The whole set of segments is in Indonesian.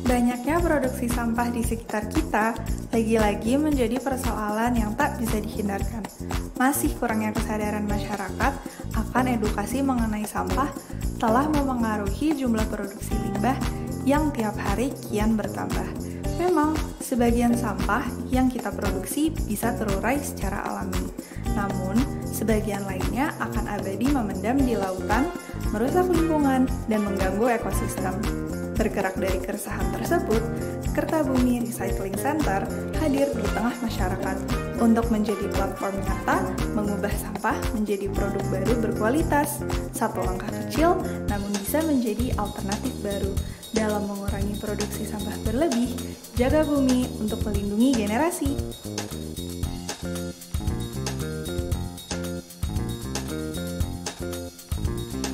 Banyaknya produksi sampah di sekitar kita lagi-lagi menjadi persoalan yang tak bisa dihindarkan. Masih kurangnya kesadaran masyarakat akan edukasi mengenai sampah telah memengaruhi jumlah produksi limbah yang tiap hari kian bertambah. Memang, sebagian sampah yang kita produksi bisa terurai secara alami. Namun, sebagian lainnya akan abadi memendam di lautan, merusak lingkungan, dan mengganggu ekosistem. Bergerak dari keresahan tersebut, Kertabumi Recycling Center hadir di tengah masyarakat untuk menjadi platform nyata mengubah sampah menjadi produk baru berkualitas. Satu langkah kecil namun bisa menjadi alternatif baru dalam mengurangi produksi sampah berlebih, jaga bumi untuk melindungi generasi.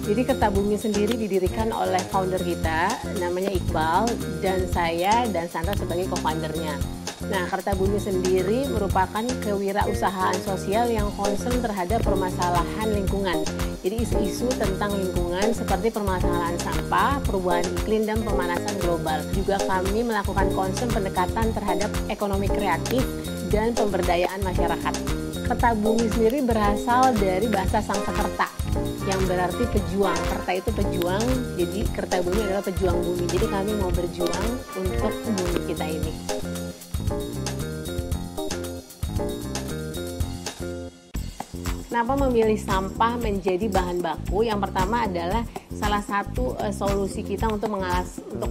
Jadi Kertabumi sendiri didirikan oleh founder kita, namanya Iqbal, dan saya dan Sandra sebagai co-foundernya. Nah, Kertabumi sendiri merupakan kewirausahaan sosial yang concern terhadap permasalahan lingkungan. Jadi isu-isu tentang lingkungan seperti permasalahan sampah, perubahan iklim, dan pemanasan global. Juga kami melakukan concern pendekatan terhadap ekonomi kreatif dan pemberdayaan masyarakat. Kertabumi sendiri berasal dari bahasa Sanskerta yang berarti pejuang. Kerta itu pejuang, jadi Kertabumi adalah pejuang bumi. Jadi kami mau berjuang untuk bumi kita ini. Kenapa memilih sampah menjadi bahan baku? Yang pertama adalah salah satu solusi kita untuk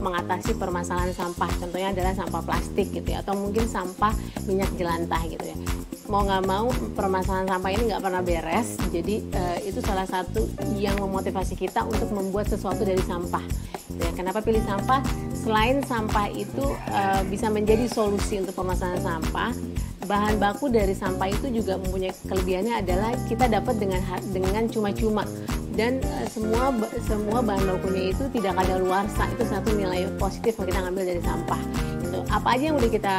mengatasi permasalahan sampah. Contohnya adalah sampah plastik gitu ya, atau mungkin sampah minyak jelantah gitu ya. Mau nggak mau permasalahan sampah ini nggak pernah beres, jadi itu salah satu yang memotivasi kita untuk membuat sesuatu dari sampah. Ya, kenapa pilih sampah? Selain sampah itu bisa menjadi solusi untuk permasalahan sampah, bahan baku dari sampah itu juga mempunyai kelebihannya adalah kita dapat dengan cuma-cuma, dan semua bahan bakunya itu tidak kadaluarsa. Itu satu nilai positif yang kita ngambil dari sampah. Itu apa aja yang udah kita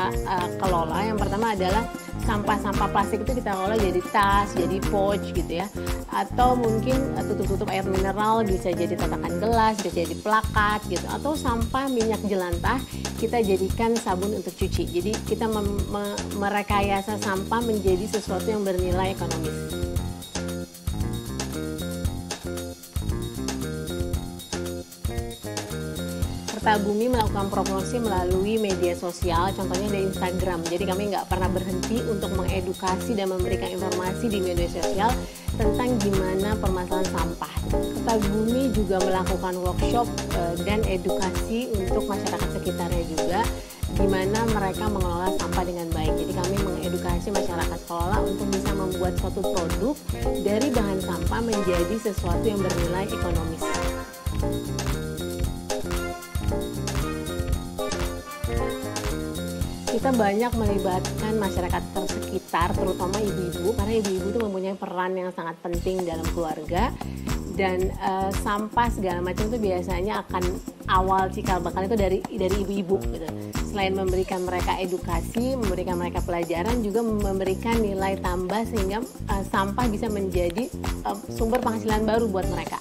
kelola? Yang pertama adalah sampah-sampah plastik itu kita kelola jadi tas, jadi pouch gitu ya, atau mungkin tutup-tutup air mineral, bisa jadi tatakan gelas, bisa jadi plakat gitu, atau sampah minyak jelantah kita jadikan sabun untuk cuci. Jadi kita merekayasa sampah menjadi sesuatu yang bernilai ekonomis. Kertabumi melakukan promosi melalui media sosial, contohnya dari Instagram. Jadi kami nggak pernah berhenti untuk mengedukasi dan memberikan informasi di media sosial tentang gimana permasalahan sampah. Kertabumi juga melakukan workshop dan edukasi untuk masyarakat sekitarnya juga, gimana mereka mengelola sampah dengan baik. Jadi kami mengedukasi masyarakat kelola untuk bisa membuat suatu produk dari bahan sampah menjadi sesuatu yang bernilai ekonomis. Kita banyak melibatkan masyarakat sekitar, terutama ibu-ibu, karena ibu-ibu itu mempunyai peran yang sangat penting dalam keluarga, dan sampah segala macam itu biasanya akan awal cikal bakal itu dari ibu-ibu gitu. Selain memberikan mereka edukasi, memberikan mereka pelajaran, juga memberikan nilai tambah sehingga sampah bisa menjadi sumber penghasilan baru buat mereka.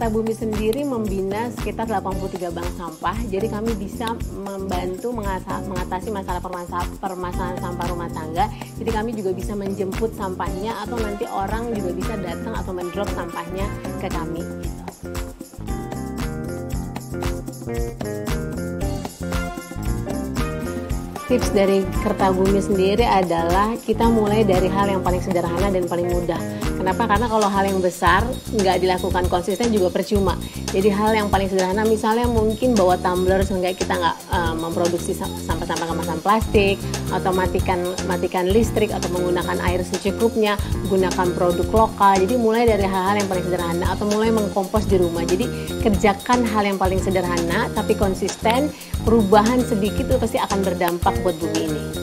Kertabumi sendiri membina sekitar 83 bank sampah, jadi kami bisa membantu mengatasi permasalahan sampah rumah tangga. Jadi kami juga bisa menjemput sampahnya, atau nanti orang juga bisa datang atau mendrop sampahnya ke kami. Tips dari Kertabumi sendiri adalah kita mulai dari hal yang paling sederhana dan paling mudah. Kenapa? Karena kalau hal yang besar nggak dilakukan konsisten juga percuma. Jadi hal yang paling sederhana, misalnya mungkin bawa tumbler sehingga kita nggak memproduksi sampah-sampah kemasan plastik, atau matikan listrik, atau menggunakan air secukupnya, gunakan produk lokal. Jadi mulai dari hal-hal yang paling sederhana, atau mulai mengkompos di rumah. Jadi kerjakan hal yang paling sederhana tapi konsisten, perubahan sedikit itu pasti akan berdampak buat bumi ini.